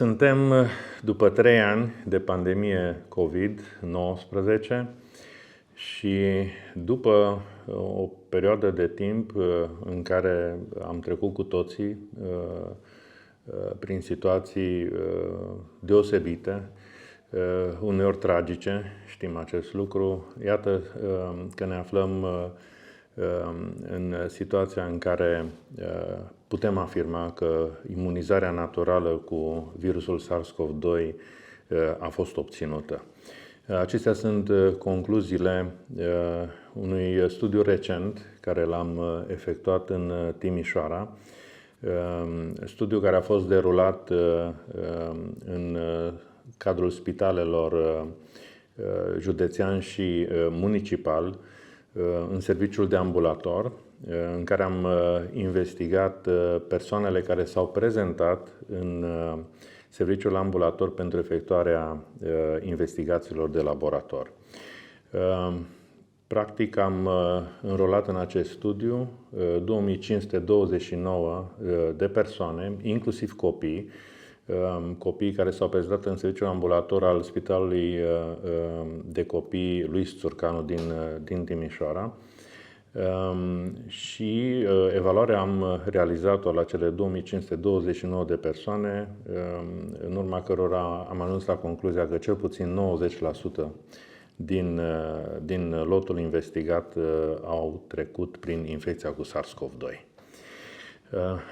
Suntem după 3 ani de pandemie COVID-19 și după o perioadă de timp în care am trecut cu toții prin situații deosebite, uneori tragice, știm acest lucru. Iată că ne aflăm în situația în care putem afirma că imunizarea naturală cu virusul SARS-CoV-2 a fost obținută. Acestea sunt concluziile unui studiu recent care l-am efectuat în Timișoara, studiu care a fost derulat în cadrul spitalelor județean și municipal, în serviciul de ambulator, în care am investigat persoanele care s-au prezentat în serviciul ambulator pentru efectuarea investigațiilor de laborator. Practic am înrolat în acest studiu 2529 de persoane, inclusiv copii care s-au prezentat în serviciul ambulator al Spitalului de Copii Luis Țurcanu din Timișoara. Și evaluarea am realizat-o la cele 2529 de persoane, în urma cărora am ajuns la concluzia că cel puțin 90% din lotul investigat au trecut prin infecția cu SARS-CoV-2.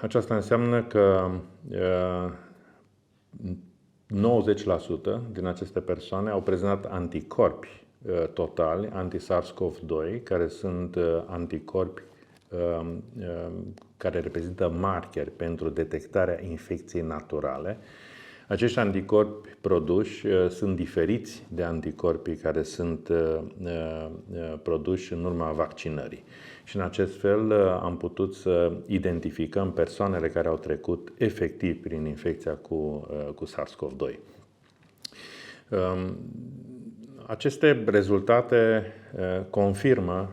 Aceasta înseamnă că 90% din aceste persoane au prezentat anticorpi totali, anti-SARS-CoV-2, care sunt anticorpi care reprezintă markeri pentru detectarea infecției naturale. Acești anticorpi produși sunt diferiți de anticorpii care sunt produși în urma vaccinării. Și în acest fel am putut să identificăm persoanele care au trecut efectiv prin infecția cu SARS-CoV-2. Aceste rezultate confirmă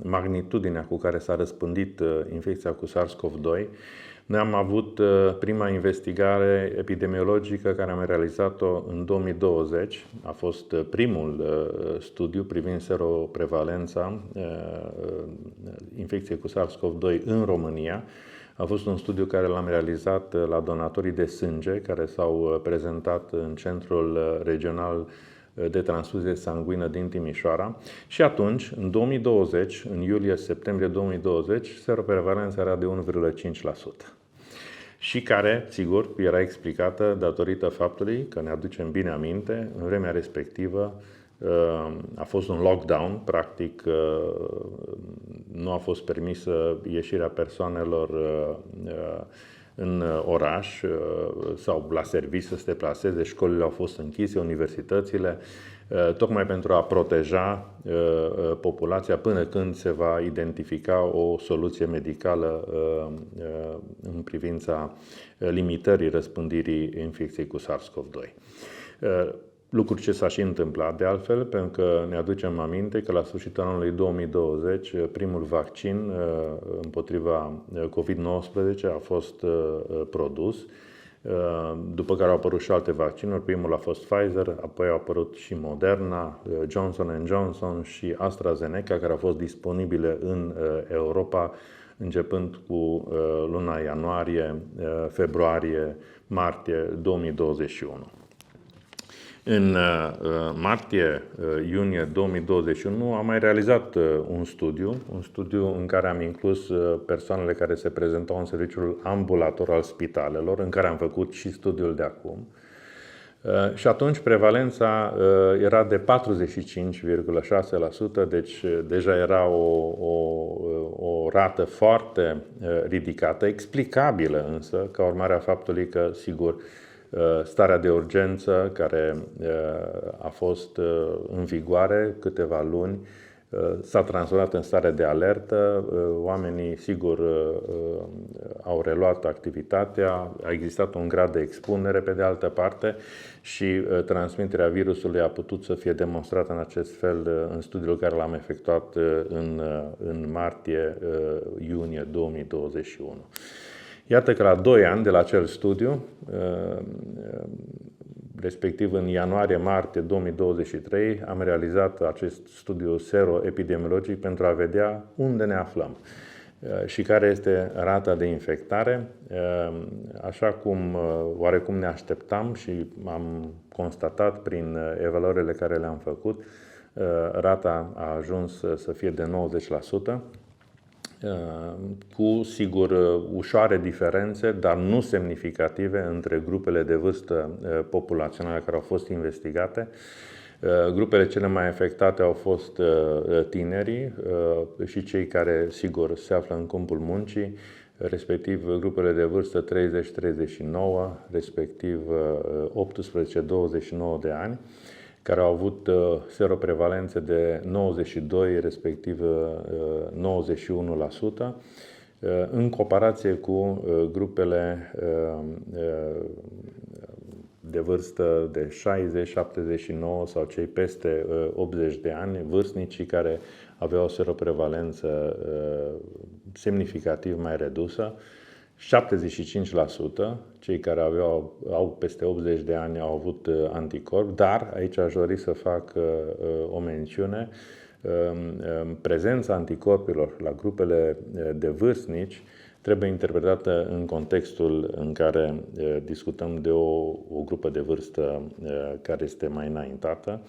magnitudinea cu care s-a răspândit infecția cu SARS-CoV-2. Noi am avut prima investigare epidemiologică care am realizat-o în 2020. A fost primul studiu privind seroprevalența infecției cu SARS-CoV-2 în România. A fost un studiu care l-am realizat la donatorii de sânge care s-au prezentat în Centrul Regional de Transfuzie Sanguină din Timișoara. Și atunci, în 2020, în iulie-septembrie 2020, seroprevalența era de 1,5%. Și care, sigur, era explicată datorită faptului că ne aducem bine aminte, în vremea respectivă a fost un lockdown, practic nu a fost permisă ieșirea persoanelor în oraș sau la serviciu să se deplaseze, școlile au fost închise, universitățile, tocmai pentru a proteja populația până când se va identifica o soluție medicală în privința limitării răspândirii infecției cu SARS-CoV-2. Lucruri ce s-a și întâmplat de altfel, pentru că ne aducem aminte că la sfârșitul anului 2020 primul vaccin împotriva COVID-19 a fost produs, după care au apărut și alte vaccinuri. Primul a fost Pfizer, apoi au apărut și Moderna, Johnson & Johnson și AstraZeneca, care au fost disponibile în Europa începând cu luna ianuarie, februarie, martie 2021. În martie-iunie 2021 am mai realizat un studiu în care am inclus persoanele care se prezentau în serviciul ambulator al spitalelor, în care am făcut și studiul de acum. Și atunci prevalența era de 45,6%, deci deja era o rată foarte ridicată, explicabilă însă, ca urmare a faptului că, sigur, starea de urgență care a fost în vigoare câteva luni s-a transformat în stare de alertă. Oamenii, sigur, au reluat activitatea, a existat un grad de expunere pe de altă parte și transmiterea virusului a putut să fie demonstrată în acest fel în studiul care l-am efectuat în martie-iunie 2021. Iată că la 2 ani de la acel studiu, respectiv în ianuarie-martie 2023, am realizat acest studiu sero-epidemiologic pentru a vedea unde ne aflăm și care este rata de infectare. Așa cum oarecum ne așteptam și am constatat prin evaluările care le-am făcut, rata a ajuns să fie de 90%, cu sigur ușoare diferențe, dar nu semnificative între grupele de vârstă populaționale care au fost investigate. Grupele cele mai afectate au fost tinerii și cei care, sigur, se află în câmpul muncii, respectiv grupele de vârstă 30-39, respectiv 18-29 de ani, care au avut seroprevalențe de 92, respectiv 91%, în comparație cu grupele de vârstă de 60, 79 sau cei peste 80 de ani, vârstnicii care aveau o seroprevalență semnificativ mai redusă. 75%, cei care au peste 80 de ani au avut anticorpi, dar aici aș dori să fac o mențiune. Prezența anticorpilor la grupele de vârstnici trebuie interpretată în contextul în care discutăm de o grupă de vârstă care este mai înaintată.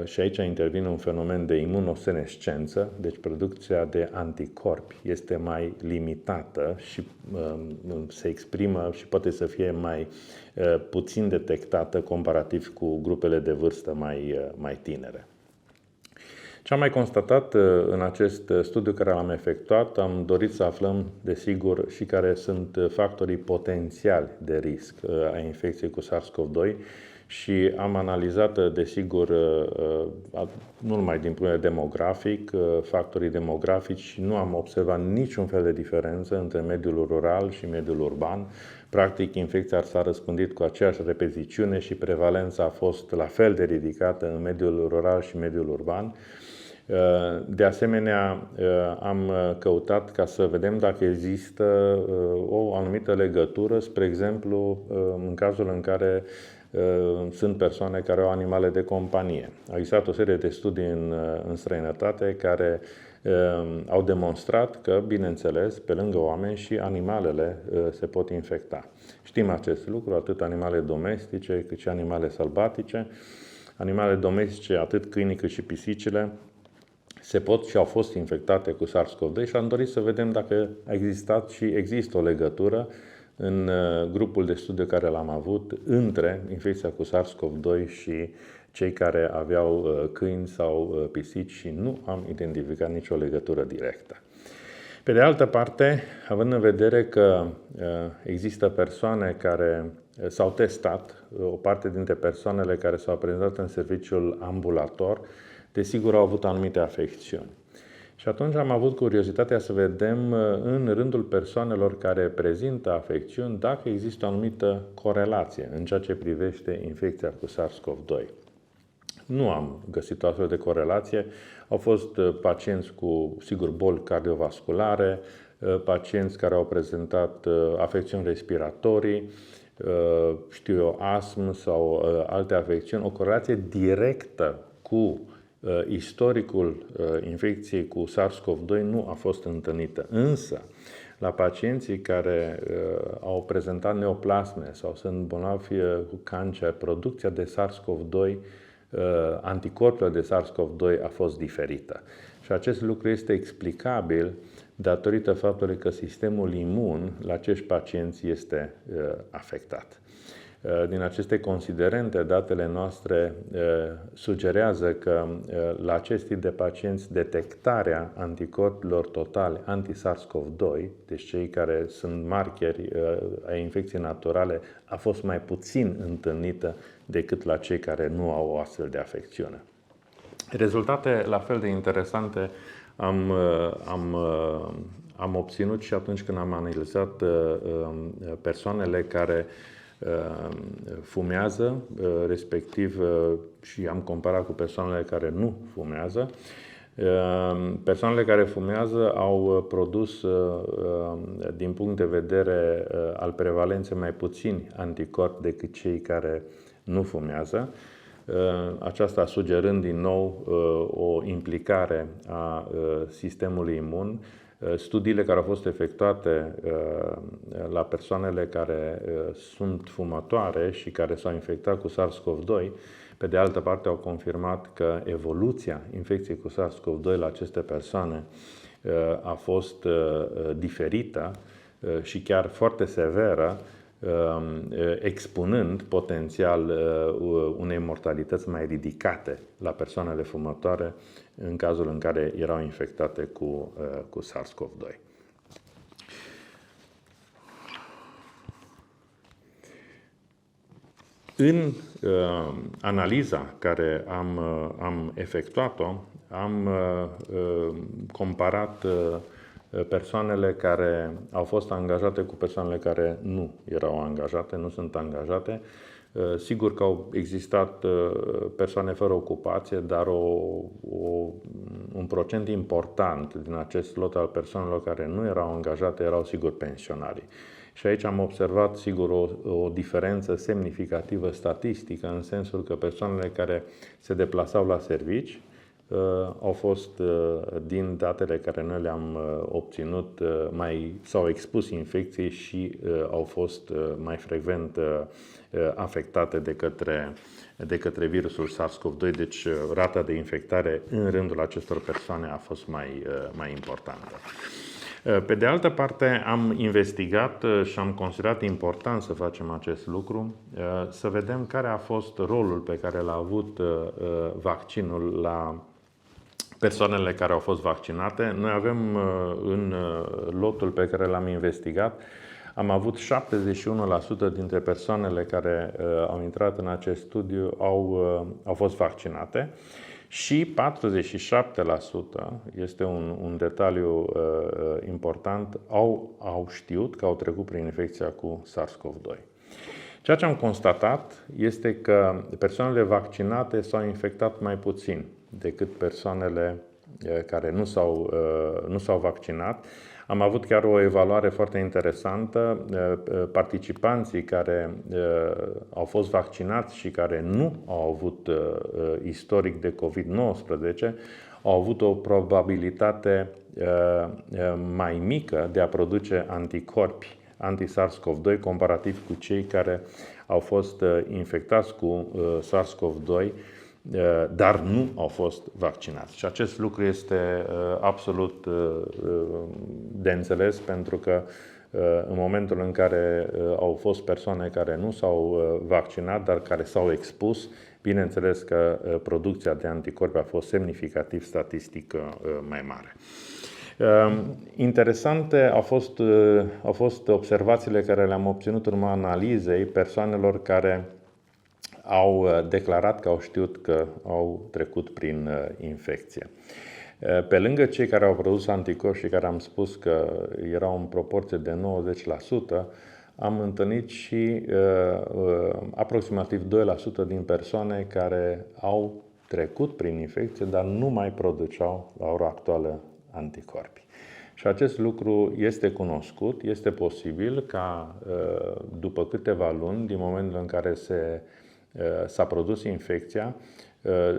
Și aici intervine un fenomen de imunosenescență, deci producția de anticorpi este mai limitată și se exprimă și poate să fie mai puțin detectată comparativ cu grupele de vârstă mai tinere. Ce am mai constatat în acest studiu care l-am efectuat, am dorit să aflăm, desigur, și care sunt factorii potențiali de risc a infecției cu SARS-CoV-2 și am analizat, desigur, nu numai din punct de vedere demografic, factorii demografici și nu am observat niciun fel de diferență între mediul rural și mediul urban. Practic, infecția s-a răspândit cu aceeași repeziciune și prevalența a fost la fel de ridicată în mediul rural și mediul urban. De asemenea, am căutat ca să vedem dacă există o anumită legătură, spre exemplu, în cazul în care sunt persoane care au animale de companie. Au existat o serie de studii în străinătate care au demonstrat că, bineînțeles, pe lângă oameni și animalele se pot infecta. Știm acest lucru, atât animale domestice cât și animale sălbatice. Animale domestice, atât câinii cât și pisicile, se pot și au fost infectate cu SARS-CoV-2 și am dorit să vedem dacă a existat și există o legătură în grupul de studiu care l-am avut între infecția cu SARS-CoV-2 și cei care aveau câini sau pisici și nu am identificat nicio legătură directă. Pe de altă parte, având în vedere că există persoane care s-au testat, o parte dintre persoanele care s-au prezentat în serviciul ambulator, desigur au avut anumite afecțiuni. Și atunci am avut curiozitatea să vedem în rândul persoanelor care prezintă afecțiuni dacă există o anumită corelație în ceea ce privește infecția cu SARS-CoV-2. Nu am găsit o astfel de corelație. Au fost pacienți cu, sigur, boli cardiovasculare, pacienți care au prezentat afecțiuni respiratorii, știu eu, astm sau alte afecțiuni. O corelație directă cu istoricul infecției cu SARS-CoV-2 nu a fost întâlnită. Însă, la pacienții care au prezentat neoplasme sau sunt bolnavi cu cancer, producția de SARS-CoV-2, anticorpurile de SARS-CoV-2 a fost diferită. Și acest lucru este explicabil datorită faptului că sistemul imun la acești pacienți este afectat. Din aceste considerente, datele noastre sugerează că la acest tip de pacienți detectarea anticorpurilor totale anti-SARS-CoV-2, deci cei care sunt markeri ai infecției naturale, a fost mai puțin întâlnită decât la cei care nu au o astfel de afecțiune. Rezultate la fel de interesante am obținut și atunci când am analizat persoanele care fumează, respectiv și am comparat cu persoanele care nu fumează. Persoanele care fumează au produs, din punct de vedere al prevalenței, mai puțini anticorpi decât cei care nu fumează. Aceasta sugerând din nou o implicare a sistemului imun. Studiile care au fost efectuate la persoanele care sunt fumătoare și care s-au infectat cu SARS-CoV-2, pe de altă parte, au confirmat că evoluția infecției cu SARS-CoV-2 la aceste persoane a fost diferită și chiar foarte severă, expunând potențial unei mortalități mai ridicate la persoanele fumătoare în cazul în care erau infectate cu SARS-CoV-2. În analiza care am efectuat-o, am comparat persoanele care au fost angajate cu persoanele care nu erau angajate, nu sunt angajate. Sigur că au existat persoane fără ocupație, dar un procent important din acest lot al persoanelor care nu erau angajate erau sigur pensionarii. Și aici am observat, sigur, o diferență semnificativă statistică, în sensul că persoanele care se deplasau la servici au fost, din datele care noi le-am obținut, s-au expus infecției și au fost mai frecvent afectate de către virusul SARS-CoV-2, deci rata de infectare în rândul acestor persoane a fost mai importantă. Pe de altă parte, am investigat și am considerat important să facem acest lucru, să vedem care a fost rolul pe care l-a avut vaccinul la persoanele care au fost vaccinate. Noi avem în lotul pe care l-am investigat, am avut 71% dintre persoanele care au intrat în acest studiu au fost vaccinate. Și 47%, este un detaliu important, au știut că au trecut prin infecția cu SARS-CoV-2. Ceea ce am constatat este că persoanele vaccinate s-au infectat mai puțin decât persoanele care nu s-au vaccinat. Am avut chiar o evaluare foarte interesantă. Participanții care au fost vaccinați și care nu au avut istoric de COVID-19 au avut o probabilitate mai mică de a produce anticorpi anti-SARS-CoV-2 comparativ cu cei care au fost infectați cu SARS-CoV-2 dar nu au fost vaccinați. Și acest lucru este absolut de înțeles, pentru că în momentul în care au fost persoane care nu s-au vaccinat, dar care s-au expus, bineînțeles că producția de anticorpi a fost semnificativ statistic mai mare. Interesante au fost observațiile care le-am obținut în urma analizei persoanelor care au declarat că au știut că au trecut prin infecție. Pe lângă cei care au produs anticorpi și care am spus că erau în proporție de 90%, am întâlnit și aproximativ 2% din persoane care au trecut prin infecție, dar nu mai produceau la ora actuală anticorpi. Și acest lucru este cunoscut, este posibil ca după câteva luni, din momentul în care s-a produs infecția,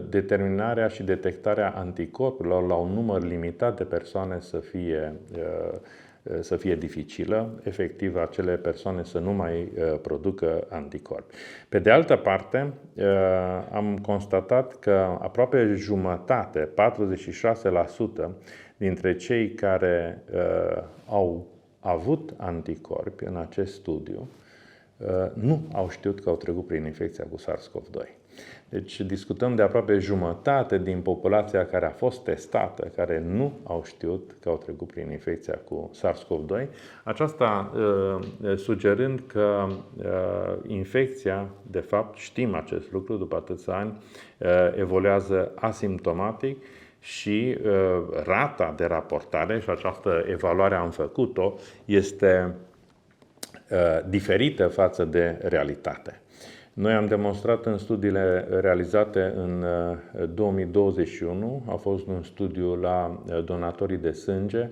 determinarea și detectarea anticorpurilor la un număr limitat de persoane să fie dificilă, efectiv acele persoane să nu mai producă anticorpi. Pe de altă parte, am constatat că aproape jumătate, 46% dintre cei care au avut anticorpi în acest studiu nu au știut că au trecut prin infecția cu SARS-CoV-2. Deci discutăm de aproape jumătate din populația care a fost testată, care nu au știut că au trecut prin infecția cu SARS-CoV-2, aceasta sugerând că infecția, de fapt, știm acest lucru după atâția ani, evoluează asimptomatic și rata de raportare, și această evaluare am făcut-o, este diferită față de realitate. Noi am demonstrat în studiile realizate în 2021, a fost un studiu la donatorii de sânge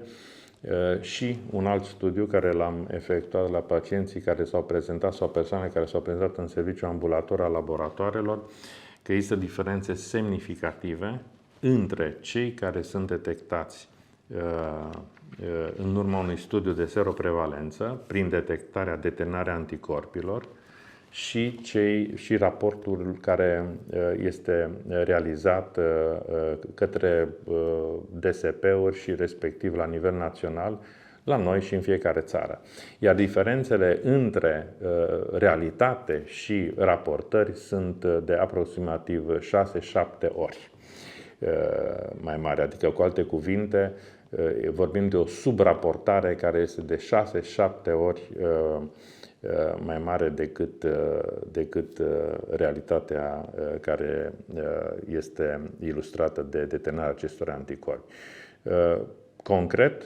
și un alt studiu care l-am efectuat la pacienții care s-au prezentat sau persoane care s-au prezentat în serviciu ambulator al laboratoarelor, că există diferențe semnificative între cei care sunt detectați în urma unui studiu de seroprevalență, prin detectarea, determinarea anticorpilor, și raportul care este realizat către DSP-uri și respectiv la nivel național, la noi și în fiecare țară. Iar diferențele între realitate și raportări sunt de aproximativ 6-7 ori mai mare. Adică, cu alte cuvinte, vorbim de o subraportare care este de 6-7 ori mai mare decât realitatea care este ilustrată de determinarea acestor anticorpi. Concret,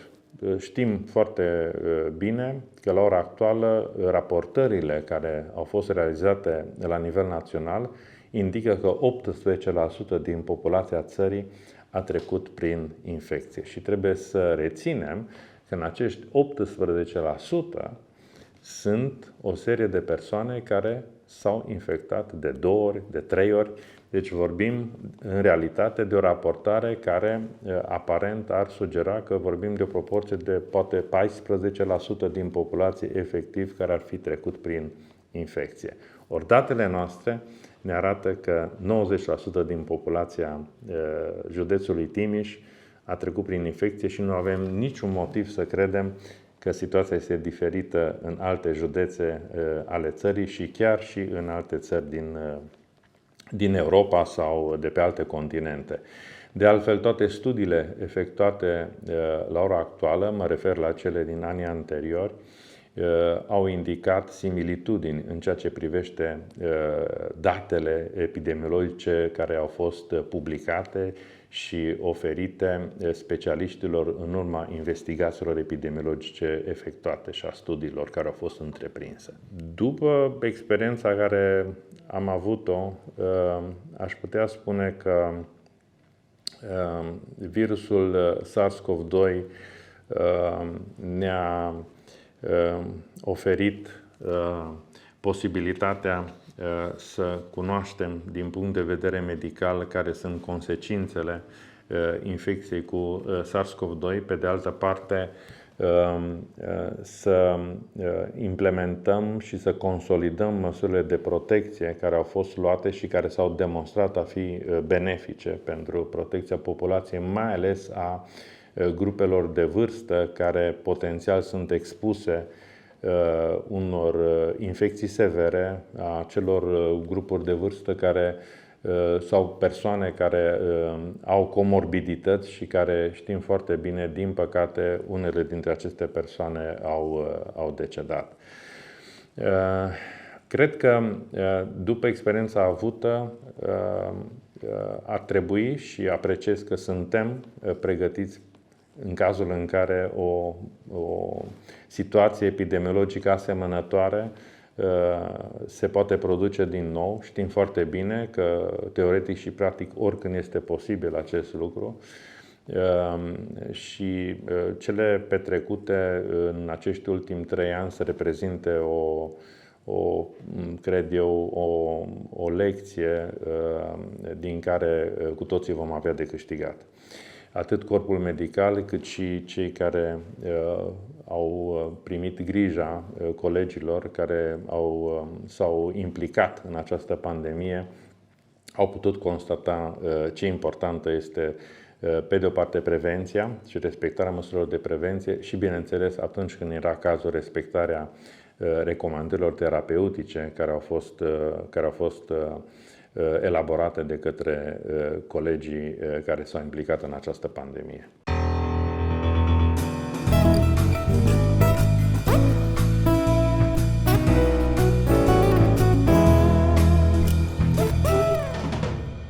știm foarte bine că la ora actuală raportările care au fost realizate la nivel național indică că 18% din populația țării a trecut prin infecție. Și trebuie să reținem că în acești 18% sunt o serie de persoane care s-au infectat de 2 ori, de 3 ori. Deci vorbim în realitate de o raportare care aparent ar sugera că vorbim de o proporție de poate 14% din populație efectiv care ar fi trecut prin infecție. Ori datele noastre ne arată că 90% din populația județului Timiș a trecut prin infecție și nu avem niciun motiv să credem că situația este diferită în alte județe ale țării și chiar și în alte țări din Europa sau de pe alte continente. De altfel, toate studiile efectuate la ora actuală, mă refer la cele din anii anteriori, au indicat similitudini în ceea ce privește datele epidemiologice care au fost publicate și oferite specialiștilor în urma investigațiilor epidemiologice efectuate și a studiilor care au fost întreprinse. După experiența care am avut-o, aș putea spune că virusul SARS-CoV-2 ne-a oferit posibilitatea să cunoaștem din punct de vedere medical care sunt consecințele infecției cu SARS-CoV-2. Pe de altă parte, să implementăm și să consolidăm măsurile de protecție care au fost luate și care s-au demonstrat a fi benefice pentru protecția populației, mai ales a grupelor de vârstă care potențial sunt expuse unor infecții severe, a celor grupuri de vârstă care sau persoane care au comorbidități și care știm foarte bine, din păcate, unele dintre aceste persoane au decedat. Cred că după experiența avută ar trebui și apreciez că suntem pregătiți în cazul în care o situație epidemiologică asemănătoare se poate produce din nou. Știm foarte bine că teoretic și practic oricând este posibil acest lucru și cele petrecute în acești ultimi 3 ani să reprezinte cred eu, o lecție din care cu toții vom avea de câștigat. Atât corpul medical, cât și cei care au primit grija colegilor care s-au implicat în această pandemie, au putut constata ce importantă este, pe de o parte, prevenția și respectarea măsurilor de prevenție și, bineînțeles, atunci când era cazul, respectarea recomandărilor terapeutice care au fost elaborate de către colegii care s-au implicat în această pandemie.